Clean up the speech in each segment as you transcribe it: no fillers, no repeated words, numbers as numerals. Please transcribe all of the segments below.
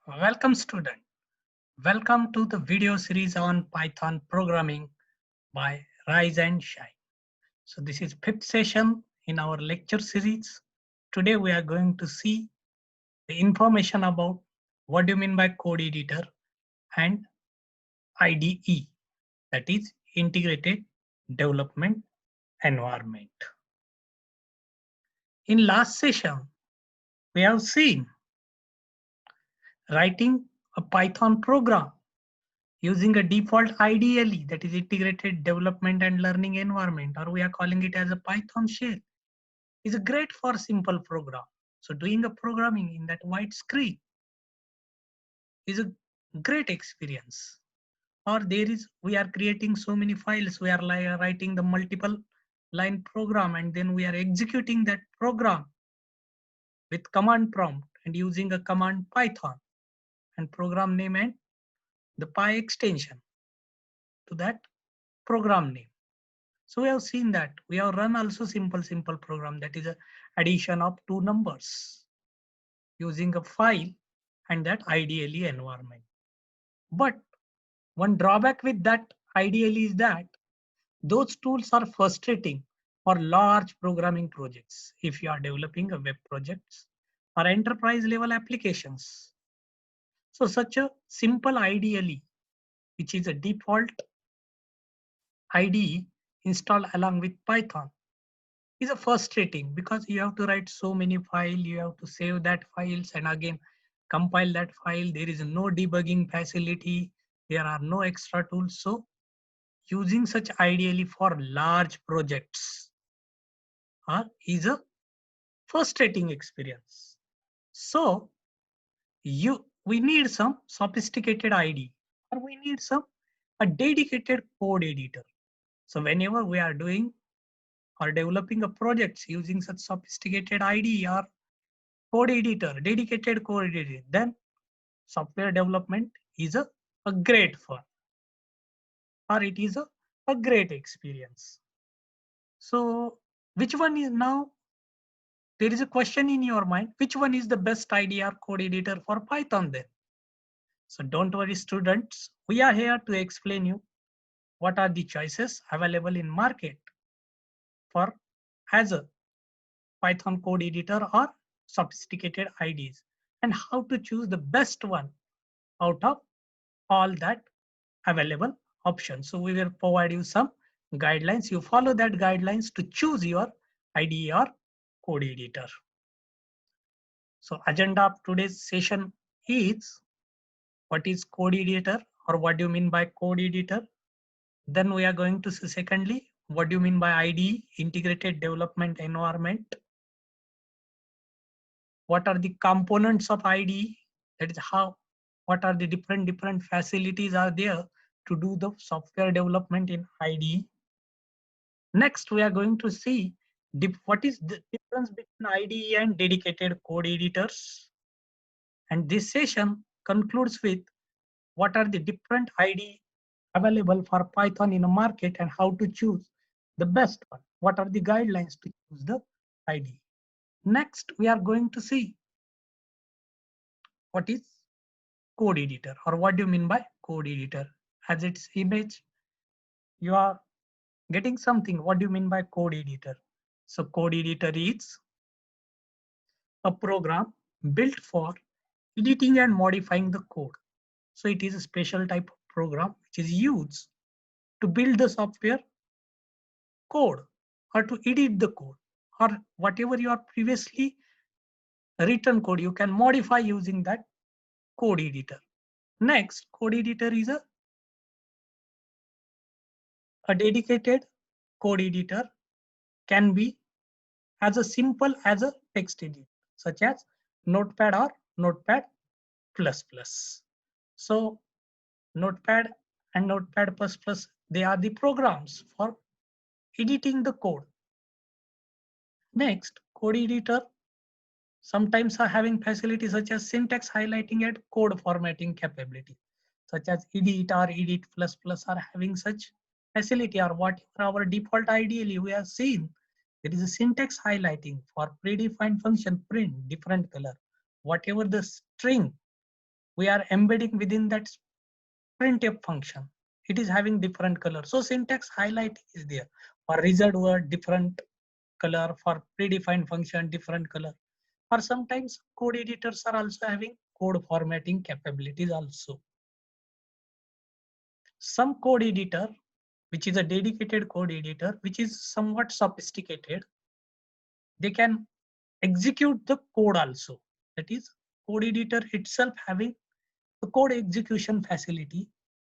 Welcome student. Welcome to the video series on Python programming by Rise and Shine. So this is fifth session in our lecture series. Today we are going to see the information about what do you mean by code editor and IDE, that is integrated development environment. In last session we have seen writing a Python program using a default IDLE, that is integrated development and learning environment, or we are calling it as a Python shell, is a great for simple program. So doing a programming in that white screen is a great experience. Or we are creating so many files, we are writing the multiple line program and then we are executing that program with command prompt and using a command Python and program name and the Py extension to that program name. So we have seen that we have run also simple program, that is a addition of two numbers using a file and that IDLE environment. But one drawback with that IDLE is that those tools are frustrating for large programming projects if you are developing a web projects or enterprise level applications. So such a simple IDLE, which is a default IDE installed along with Python, is a frustrating because you have to write so many files, you have to save that files and again compile that file. There is no debugging facility, there are no extra tools. So using such ideally for large projects is a frustrating experience. So we need some sophisticated IDE, or we need a dedicated code editor. So whenever we are doing or developing a project using such sophisticated IDE or code editor, dedicated code editor, then software development is a great fun, or it is a great experience. So which one is now, there is a question in your mind, which one is the best IDE or code editor for Python then? So don't worry students, we are here to explain you what are the choices available in market for as a Python code editor or sophisticated IDEs, and how to choose the best one out of all that available options. So we will provide you some guidelines. You follow that guidelines to choose your IDE or code editor. So agenda of today's session is what is code editor, or what do you mean by code editor? Then we are going to see secondly, what do you mean by IDE, integrated development environment? What are the components of IDE? That is how, what are the different facilities are there to do the software development in IDE. Next, we are going to see what is the difference between IDE and dedicated code editors. And this session concludes with what are the different IDE available for Python in a market and how to choose the best one. What are the guidelines to choose the IDE? Next, we are going to see what is code editor, or what do you mean by code editor? As its image, you are getting something. What do you mean by code editor? So code editor is a program built for editing and modifying the code. So it is a special type of program which is used to build the software code or to edit the code, or whatever you are previously written code, you can modify using that code editor. Next, code editor is a dedicated code editor, can be as a simple as a text editor, such as Notepad or Notepad++. So Notepad and Notepad++, they are the programs for editing the code. Next, code editor sometimes are having facilities such as syntax highlighting and code formatting capability, such as edit or edit++ are having such facility, or whatever our default ideally we have seen. There is a syntax highlighting for predefined function print different color, whatever the string we are embedding within that printf function. It is having different color. So syntax highlight is there. For result word, different color. For predefined function, different color. Or sometimes code editors are also having code formatting capabilities also. Some code editor, which is a dedicated code editor, which is somewhat sophisticated, they can execute the code also. That is, code editor itself having the code execution facility.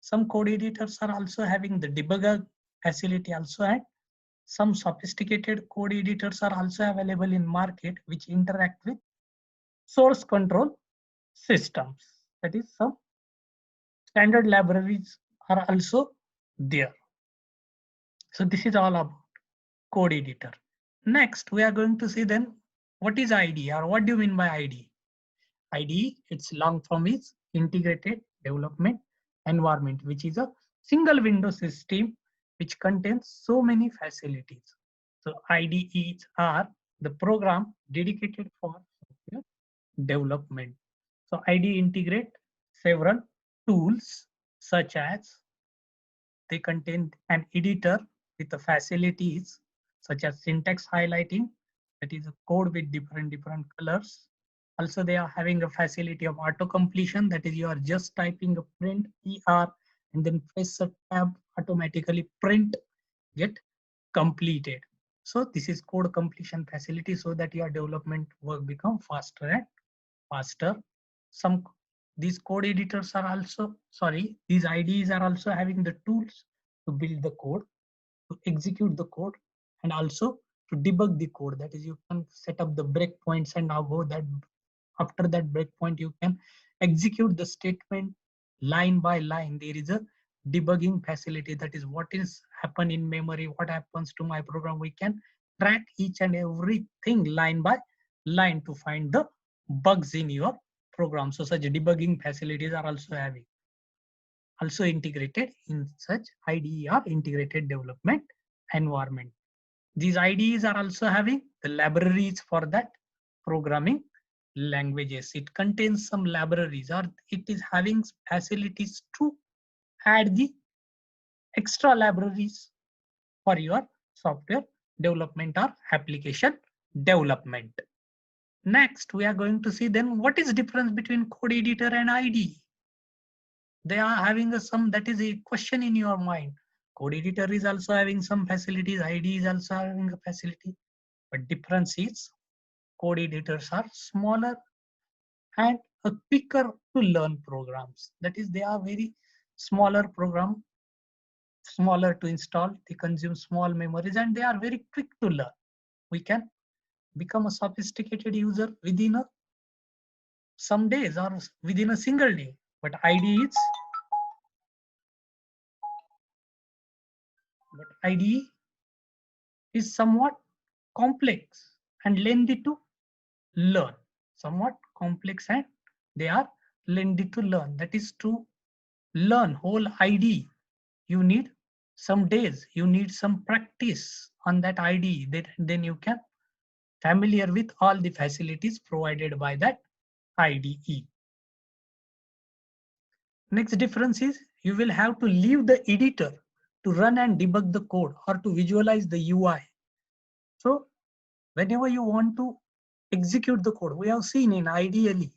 Some code editors are also having the debugger facility also, and some sophisticated code editors are also available in market which interact with source control systems. That is, some standard libraries are also there. So this is all about code editor. Next, we are going to see then what is IDE, or what do you mean by IDE? IDE, its long form is Integrated Development Environment, which is a single window system which contains so many facilities. So IDEs are the program dedicated for software development. So IDE integrate several tools, such as they contain an editor with the facilities such as syntax highlighting, that is a code with different colors. Also, they are having a facility of auto completion, that is, you are just typing a print ER and then press a tab, automatically print get completed. So this is code completion facility, so that your development work become faster and faster. Some these code editors are also, sorry, these IDEs are also having the tools to build the code, to execute the code, and also to debug the code. That is, you can set up the breakpoints, and above that, after that breakpoint, you can execute the statement line by line. There is a debugging facility, that is what is happen in memory, what happens to my program. We can track each and everything line by line to find the bugs in your program. So such debugging facilities are also integrated in such IDE or integrated development environment. These IDEs are also having the libraries for that programming languages. It contains some libraries, or it is having facilities to add the extra libraries for your software development or application development. Next, we are going to see then what is the difference between code editor and IDE. They are having some, that is a question in your mind. Code editor is also having some facilities, IDE is also having a facility, but difference is code editors are smaller and a quicker to learn programs. That is, they are very smaller program, smaller to install, they consume small memories, and they are very quick to learn. We can become a sophisticated user within some days or within a single day. But IDE is somewhat complex and lengthy to learn. Somewhat complex, and they are lengthy to learn. That is, to learn whole IDE, you need some days, you need some practice on that IDE. Then you can familiar with all the facilities provided by that IDE. Next difference is you will have to leave the editor to run and debug the code, or to visualize the UI. So whenever you want to execute the code, we have seen in ideally,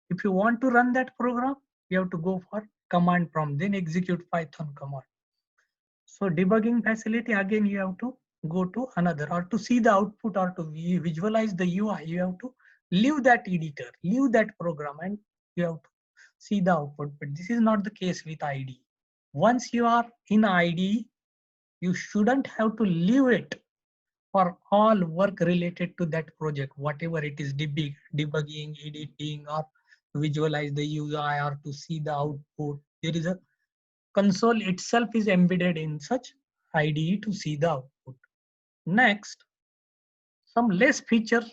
if you want to run that program, you have to go for command prompt, then execute Python command. So debugging facility, again, you have to go to another, or to see the output, or to visualize the UI, you have to leave that editor, leave that program, and you have to see the output. But this is not the case with IDE. Once you are in IDE, you shouldn't have to leave it for all work related to that project, whatever it is, debugging, editing, or visualize the UI, or to see the output. There is a console itself is embedded in such IDE to see the output. Next, some less features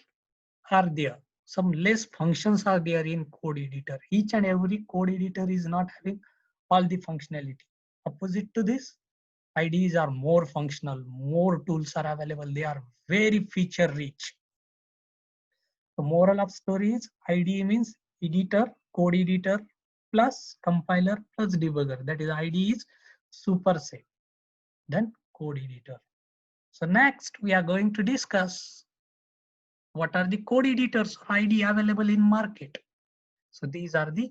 are there. Some less functions are there in code editor. Each and every code editor is not having all the functionality. Opposite to this, IDEs are more functional, more tools are available. They are very feature rich. The moral of story is IDE means editor, code editor, plus compiler plus debugger. That is IDE is superset. Then code editor. So next we are going to discuss what are the code editors or IDE available in market. So these are the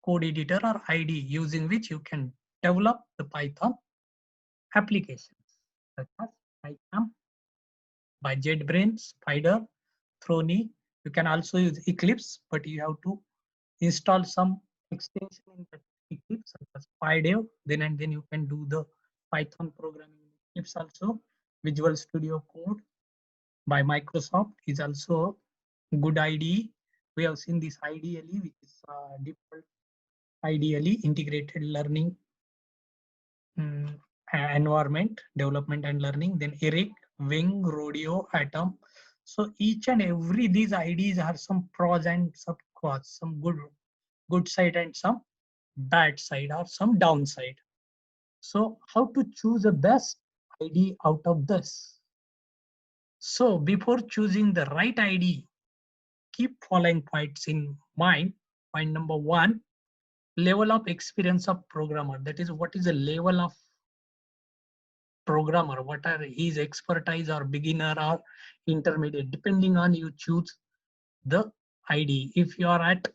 code editor or IDE using which you can develop the Python applications such as PyCharm, by JetBrains, Spider, Throny. You can also use Eclipse, but you have to install some extension in that Eclipse such as PyDev. Then you can do the Python programming in Eclipse also. Visual Studio Code by Microsoft is also a good IDE. We have seen this IDLE, which is default IDLE, integrated learning environment, development and learning. Then Eric, Wing, Rodeo, Atom. So each and every these IDs have some pros and some cons, some good side and some bad side or some downside. So how to choose the best ID out of this? So before choosing the right ID, keep following points in mind. Point number one, level of experience of programmer. That is, what is the level of programmer, what are his expertise or beginner or intermediate, depending on you choose the ID. If you are at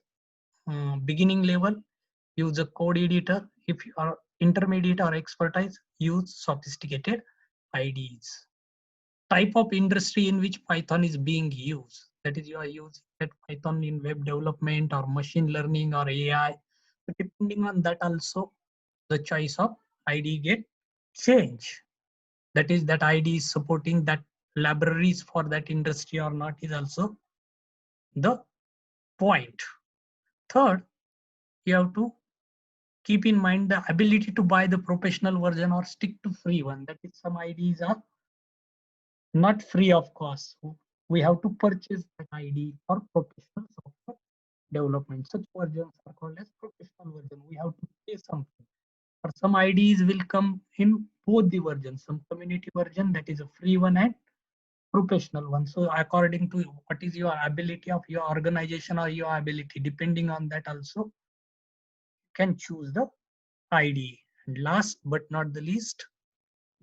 beginning level, use a code editor. If you are intermediate or expertise, use sophisticated IDs. Type of industry in which Python is being used. That is, you are using that Python in web development or machine learning or AI. So depending on that also, the choice of ID get change. That is, that ID is supporting that libraries for that industry or not is also the point. Third, you have to keep in mind the ability to buy the professional version or stick to free one. That is, some IDs are not free of cost. We have to purchase that ID for professional software development. Such versions are called as professional version. We have to pay something. Or some IDs will come in both the versions. Some community version, that is a free one, and professional one. So according to what is your ability of your organization or your ability, depending on that also can choose the ID. And last but not the least,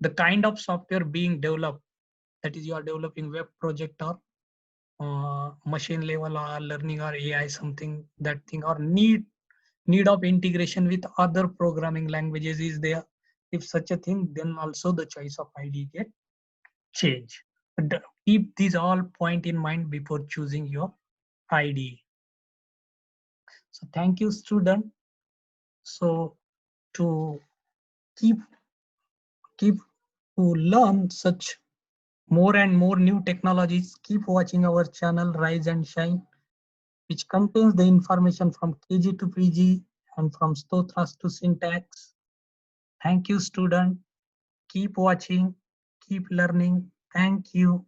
the kind of software being developed. That is, you are developing web project or machine level or learning or AI, something that thing, or need of integration with other programming languages is there. If such a thing, then also the choice of ID get change. But keep these all point in mind before choosing your ID. So thank you, student. So to keep to learn such more and more new technologies, keep watching our channel Rise and Shine, which contains the information from KG to PG and from Stotras to syntax. Thank you, student. Keep watching, keep learning. Thank you.